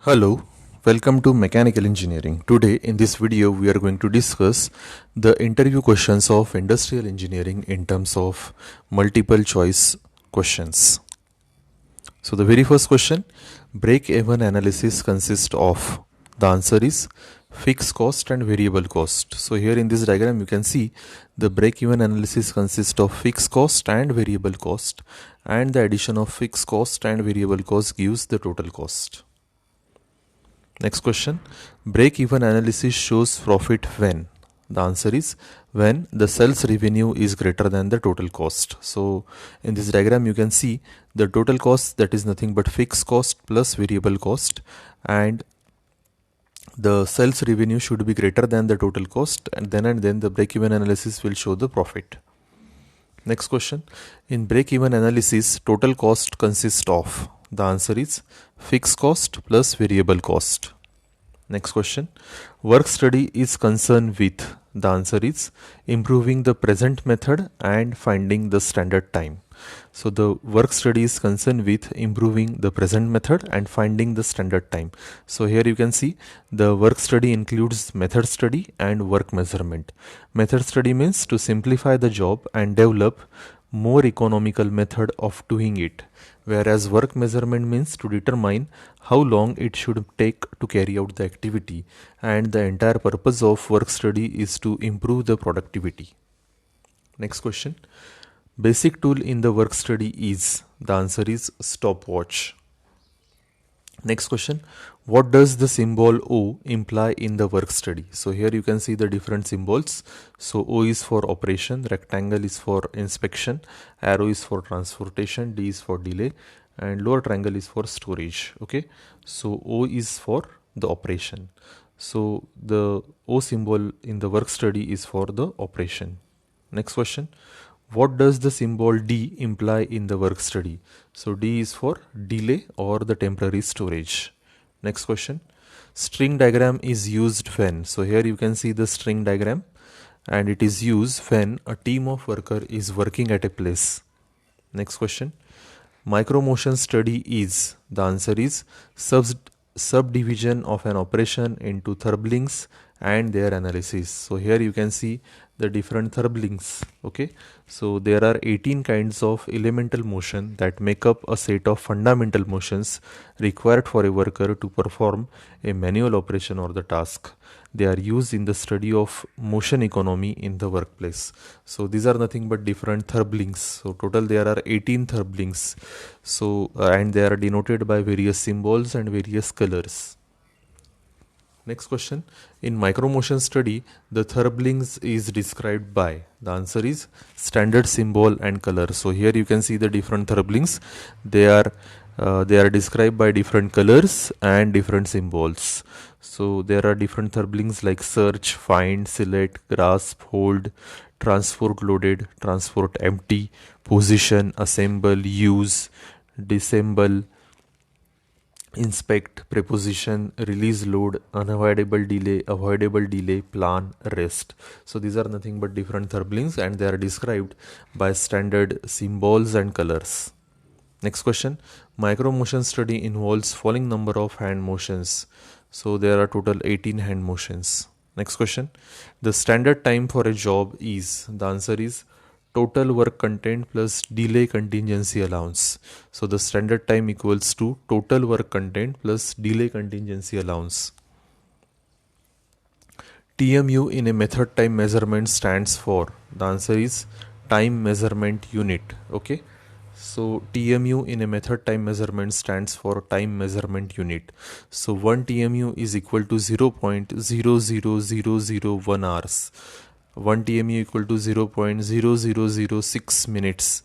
Hello, welcome to Mechanical Engineering. Today in this video we are going to discuss the interview questions of industrial engineering in terms of multiple choice questions. So the very first question, break-even analysis consists of. The answer is fixed cost and variable cost. So here in this diagram you can see the break-even analysis consists of fixed cost and variable cost, and the addition of fixed cost and variable cost gives the total cost. Next question, break-even analysis shows profit when. The answer is when the sales revenue is greater than the total cost. So in this diagram you can see the total cost, that is nothing but fixed cost plus variable cost, and the sales revenue should be greater than the total cost, and then the break-even analysis will show the profit. Next question, in break-even analysis total cost consists of. The answer is fixed cost plus variable cost. Next question, work study is concerned with. The answer is improving the present method and finding the standard time. So the work study is concerned with improving the present method and finding the standard time. So here you can see the work study includes method study and work measurement. Method study means to simplify the job and develop more economical method of doing it, whereas work measurement means to determine how long it should take to carry out the activity, and the entire purpose of work study is to improve the productivity. Next question, basic tool in the work study is. The answer is stopwatch. Next question, what does the symbol O imply in the work study? So here you can see the different symbols. So O is for operation, rectangle is for inspection, arrow is for transportation, D is for delay, and lower triangle is for storage. Okay, so O is for the operation. So the O symbol in the work study is for the operation. Next question, what does the symbol D imply in the work study? So D is for delay or the temporary storage. Next question, string diagram is used when. So here you can see the string diagram, and it is used when a team of worker is working at a place. Next question, micromotion study is. The answer is subdivision of an operation into thrumblings and their analysis. So here you can see the different thrumblings. Okay, so there are 18 kinds of elemental motion that make up a set of fundamental motions required for a worker to perform a manual operation or the task. They are used in the study of motion economy in the workplace. So these are nothing but different thrumblings. So total there are 18 thrumblings. So and they are denoted by various symbols and various colors. Next question, in micromotion study the thrumblings is described by. The answer is standard symbol and color. So here you can see the different thrumblings. They are described by different colors and different symbols. So there are different thrumblings like search, find, select, grasp, hold, transport loaded, transport empty, position, assemble, use, disassemble, inspect, preposition, release load, unavoidable delay, plan, rest. So these are nothing but different thrumblings, and they are described by standard symbols and colors. Next question, micromotion study involves following number of hand motions. So there are total 18 hand motions. Next question, the standard time for a job is. The answer is total work content plus delay contingency allowance. So the standard time equals to total work content plus delay contingency allowance. TMU in a method time measurement stands for. The answer is time measurement unit. Okay, so TMU in a method time measurement stands for time measurement unit. So 1 TMU is equal to 0.00001 hours. 1 TMU equal to 0.0006 minutes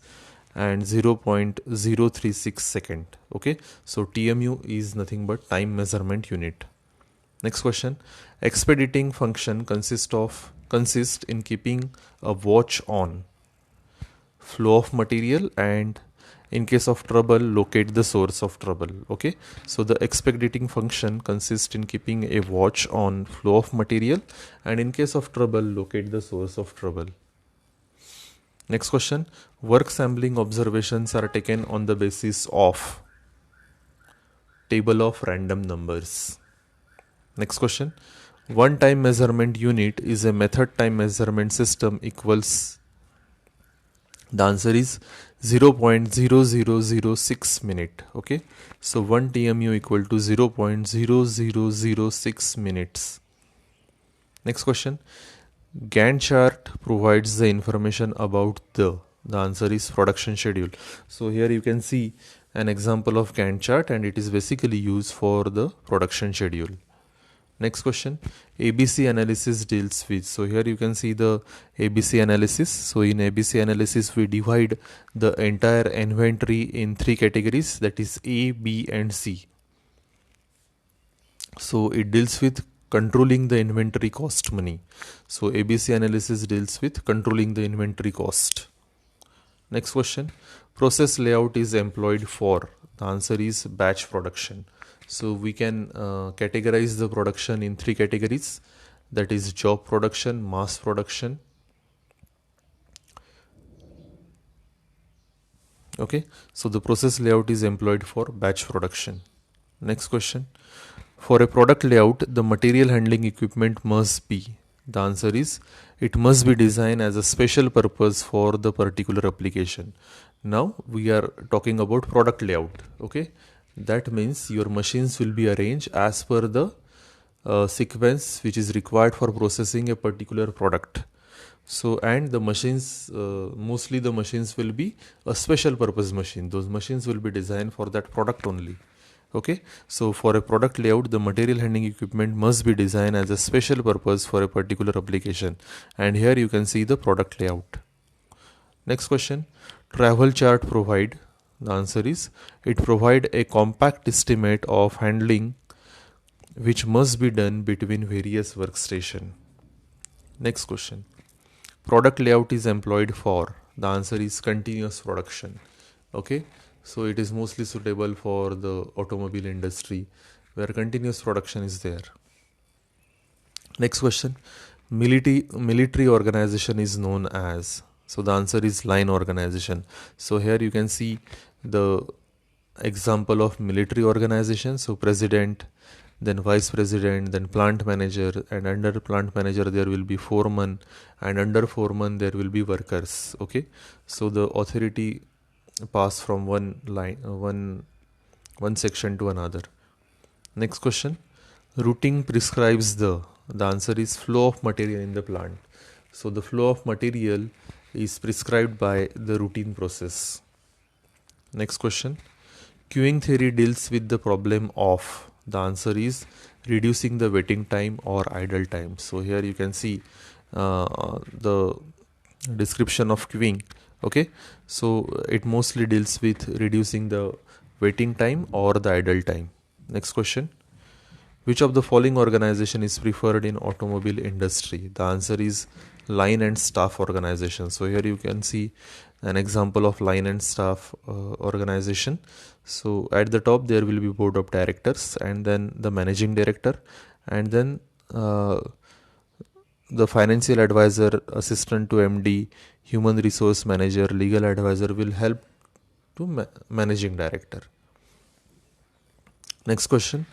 and 0.036 second. Okay, so TMU is nothing but time measurement unit. Next question, expediting function consists in keeping a watch on flow of material, and in case of trouble locate the source of trouble. Okay, so the expediting function consists in keeping a watch on flow of material, and in case of trouble locate the source of trouble. Next question, work sampling observations are taken on the basis of. table of random numbers. Next question. One time measurement unit is a method time measurement system equals. The answer is 0.0006 minute. Okay, so 1 TMU equal to 0.0006 minutes. Next question. Gantt chart provides the information about the answer is production schedule. So here you can see an example of Gantt chart, and it is basically used for the production schedule. Next question. ABC analysis deals with. So here you can see the ABC analysis. So in ABC analysis we divide the entire inventory in three categories, that is A, B and C. So it deals with controlling the inventory cost money. So ABC analysis deals with controlling the inventory cost. Next question. Process layout is employed for. The answer is batch production. So we can categorize the production in three categories, that is job production, mass production. Okay, so the process layout is employed for batch production. Next question. For a product layout, the material handling equipment must be. The answer is it must be designed as a special purpose for the particular application. Now we are talking about product layout. Okay, that means your machines will be arranged as per the sequence which is required for processing a particular product. So, and the machines, mostly the machines will be a special purpose machine. Those machines will be designed for that product only. Okay, so for a product layout, the material handling equipment must be designed as a special purpose for a particular application. And here you can see the product layout. Next question. Travel chart provide. The answer is it provide a compact estimate of handling which must be done between various workstation. Next question. Product layout is employed for. The answer is continuous production. Okay, so it is mostly suitable for the automobile industry where continuous production is there. Next question. Military organization is known as. So the answer is line organization. So here you can see the example of military organization. So president, then vice president, then plant manager, and under plant manager there will be foreman, and under foreman there will be workers. Okay, so the authority pass from one line, one section to another. Next question. Routing prescribes the answer is flow of material in the plant. So the flow of material is prescribed by the routine process. Next question. Queuing theory deals with the problem of. The answer is reducing the waiting time or idle time. So here you can see the description of queuing. Okay, so it mostly deals with reducing the waiting time or the idle time. Next question. Which of the following organization is preferred in automobile industry? The answer is line and staff organization. So here you can see an example of line and staff organization. So at the top there will be board of directors, and then the managing director, and then the financial advisor, assistant to MD, human resource manager, legal advisor will help to managing director. Next question.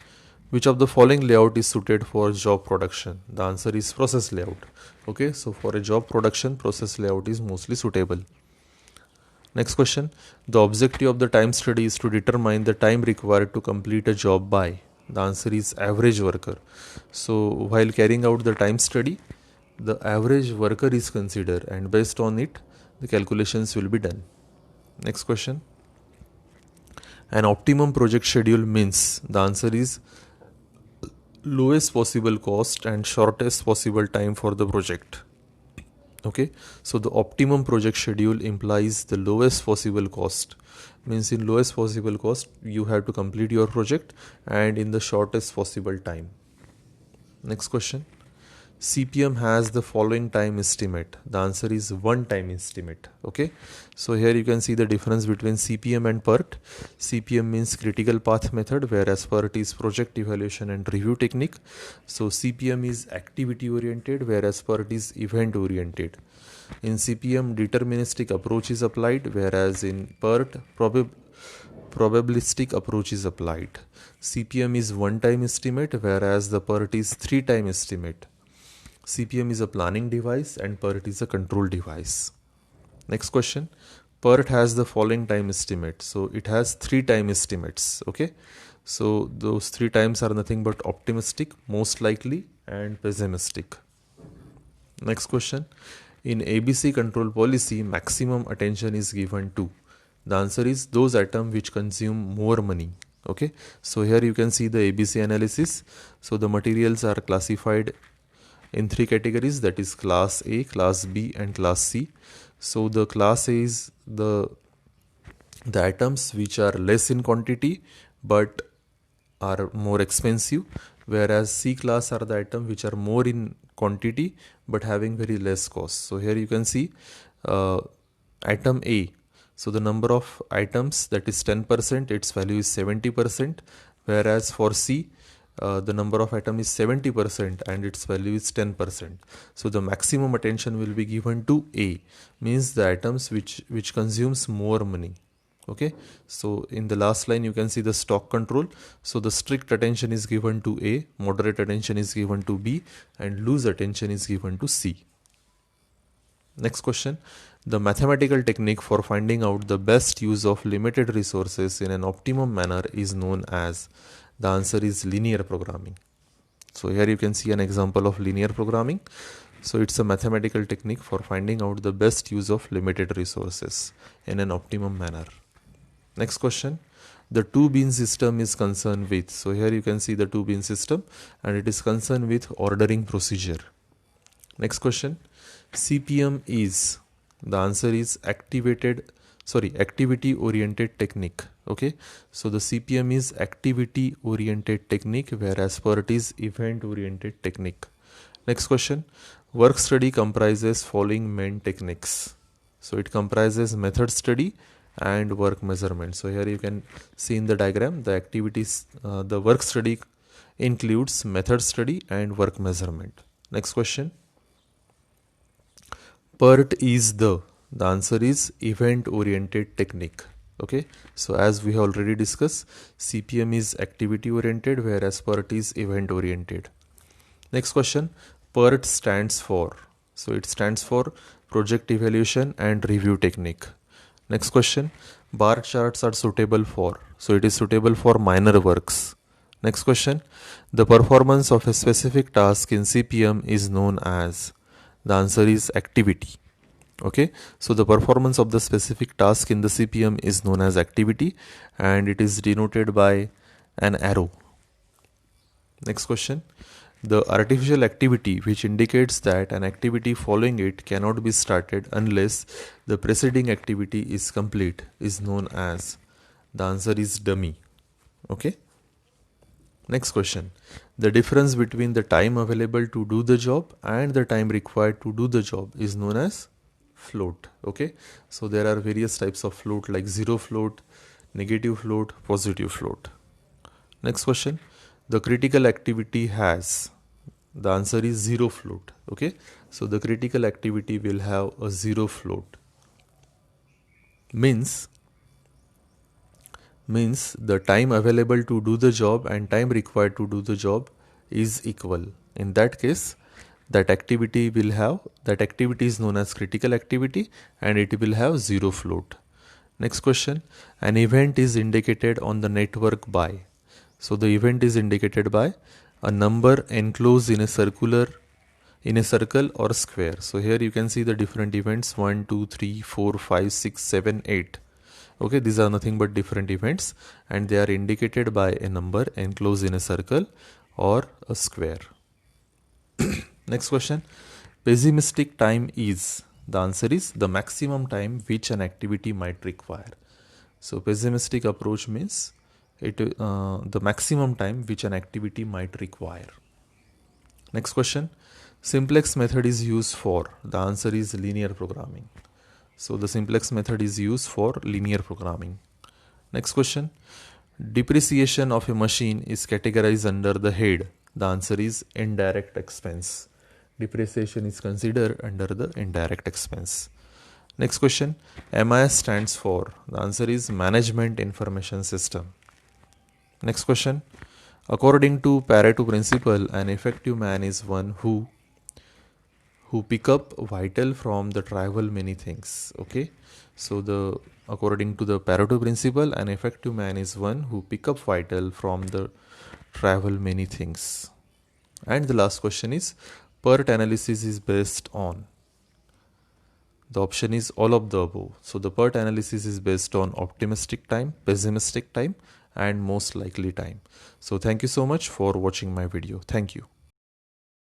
Which of the following layout is suited for job production? The answer is process layout. Okay, so for a job production, process layout is mostly suitable. Next question. The objective of the time study is to determine the time required to complete a job by. The answer is average worker. So while carrying out the time study, the average worker is considered, and based on it, the calculations will be done. Next question. An optimum project schedule means. The answer is lowest possible cost and shortest possible time for the project. Okay, so the optimum project schedule implies the lowest possible cost. Means in lowest possible cost you have to complete your project and in the shortest possible time. Next question. CPM has the following time estimate. The answer is one time estimate. Okay, so here you can see the difference between CPM and PERT. CPM means critical path method, whereas PERT is project evaluation and review technique. So CPM is activity oriented, whereas PERT is event oriented. In CPM, deterministic approach is applied, whereas in PERT probabilistic approach is applied. CPM is one-time estimate, whereas the PERT is three-time estimate. CPM is a planning device and PERT is a control device. Next question. PERT has the following time estimate. So it has three-time estimates. Okay. So those three times are nothing but optimistic, most likely, and pessimistic. Next question. In ABC control policy, maximum attention is given to. The answer is those items which consume more money. Okay. So here you can see the ABC analysis. So the materials are classified in three categories, that is class A, class B, and class C. So the class A is the items which are less in quantity but are more expensive, whereas C class are the items which are more in quantity but having very less cost. So here you can see item A. So the number of items, that is 10%, its value is 70%, whereas for C the number of items is 70% and its value is 10%. So the maximum attention will be given to A, means the items which consumes more money. Okay, so in the last line you can see the stock control. So the strict attention is given to A, moderate attention is given to B, and loose attention is given to C. Next question. The mathematical technique for finding out the best use of limited resources in an optimum manner is known as. The answer is linear programming. So here you can see an example of linear programming. So it's a mathematical technique for finding out the best use of limited resources in an optimum manner. Next question. The two-bean system is concerned with. So here you can see the two-bean system, and it is concerned with ordering procedure. Next question. CPM is. The answer is activity oriented technique. Okay, so the CPM is activity oriented technique, whereas PERT is event oriented technique. Next question. Work study comprises following main techniques. So it comprises method study and work measurement. So here you can see in the diagram the activities, the work study includes method study and work measurement. Next question. PERT is the answer is event oriented technique. Okay, so as we have already discussed, CPM is activity oriented, whereas PERT is event oriented. Next question. PERT stands for. So it stands for project evaluation and review technique. Next question. Bar charts are suitable for. So it is suitable for minor works. Next question. The performance of a specific task in CPM is known as. The answer is activity. Okay, so the performance of the specific task in the CPM is known as activity, and it is denoted by an arrow. Next question. The artificial activity which indicates that an activity following it cannot be started unless the preceding activity is complete is known as. The answer is dummy. Okay. Next question. The difference between the time available to do the job and the time required to do the job is known as float. Okay, so there are various types of float like zero float, negative float, positive float. Next question. The critical activity has. The answer is zero float. Okay, so the critical activity will have a zero float. Means the time available to do the job and time required to do the job is equal. In that case, that activity is known as critical activity, and it will have zero float. Next question. An event is indicated on the network by. So the event is indicated by a number enclosed in a circle or square. So here you can see the different events 1, 2, 3, 4, 5, 6, 7, 8. Okay, these are nothing but different events, and they are indicated by a number enclosed in a circle or a square. Next question. Pessimistic time is. The answer is the maximum time which an activity might require. So pessimistic approach means the maximum time which an activity might require. Next question. Simplex method is used for. The answer is linear programming. So the simplex method is used for linear programming. Next question. Depreciation of a machine is categorized under the head. The answer is indirect expense. Depreciation is considered under the indirect expense. Next question, MIS stands for, the answer is Management Information System. Next question, according to Pareto principle, an effective man is one who pick up vital from the trivial many things. Okay, so the according to the Pareto principle, an effective man is one who pick up vital from the trivial many things. And the last question is, PERT analysis is based on, the option is all of the above. So the PERT analysis is based on optimistic time, pessimistic time, and most likely time. So thank you so much for watching my video. Thank you.